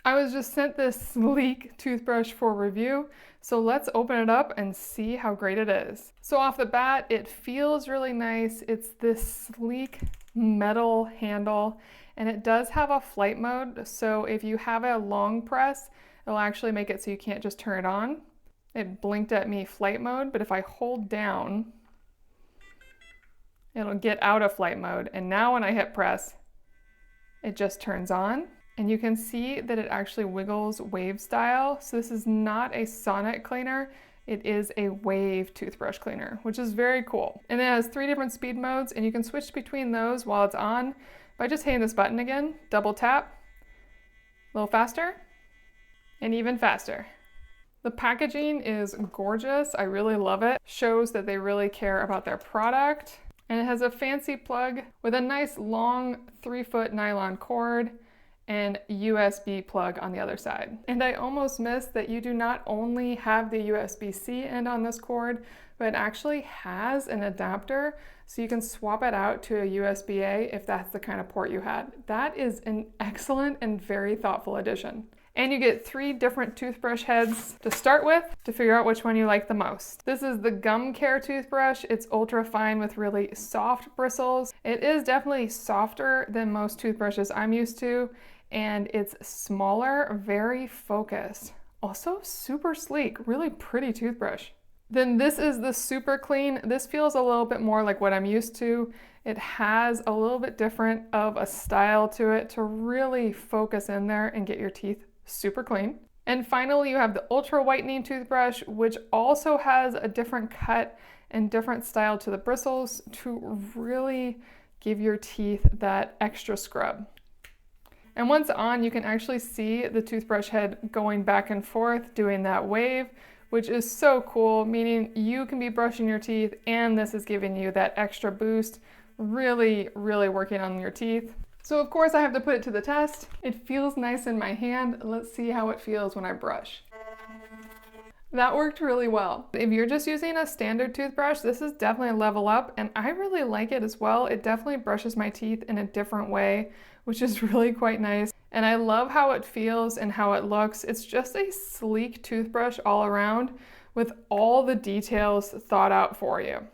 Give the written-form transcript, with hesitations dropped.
I was just sent this sleek toothbrush for review, so let's open it up and see how great it is. So off the bat, it feels really nice. It's this sleek metal handle, and it does have a flight mode, so if you have a long press, it'll actually make it so you can't just turn it on. It blinked at me flight mode, but if I hold down, it'll get out of flight mode, and now when I hit press, it just turns on. And you can see that it actually wiggles wave style. So this is not a sonic cleaner, it is a wave toothbrush cleaner, which is very cool. And it has 3 different speed modes, and you can switch between those while it's on by just hitting this button again, double tap, a little faster, and even faster. The packaging is gorgeous, I really love it. Shows that they really care about their product. And it has a fancy plug with a nice long 3-foot nylon cord and USB plug on the other side. And I almost missed that you do not only have the USB-C end on this cord, but it actually has an adapter, so you can swap it out to a USB-A if that's the kind of port you had. That is an excellent and very thoughtful addition. And you get 3 different toothbrush heads to start with to figure out which one you like the most. This is the Gum Care toothbrush. It's ultra fine with really soft bristles. It is definitely softer than most toothbrushes I'm used to, and it's smaller, very focused. Also super sleek, really pretty toothbrush. Then this is the Super Clean. This feels a little bit more like what I'm used to. It has a little bit different of a style to it to really focus in there and get your teeth super clean. And finally, you have the Ultra-Whitening toothbrush, which also has a different cut and different style to the bristles to really give your teeth that extra scrub. And once on, you can actually see the toothbrush head going back and forth, doing that wave, which is so cool, meaning you can be brushing your teeth and this is giving you that extra boost, really, really working on your teeth. So of course I have to put it to the test. It feels nice in my hand. Let's see how it feels when I brush. That worked really well. If you're just using a standard toothbrush, this is definitely a level up, and I really like it as well. It definitely brushes my teeth in a different way, which is really quite nice. And I love how it feels and how it looks. It's just a sleek toothbrush all around with all the details thought out for you.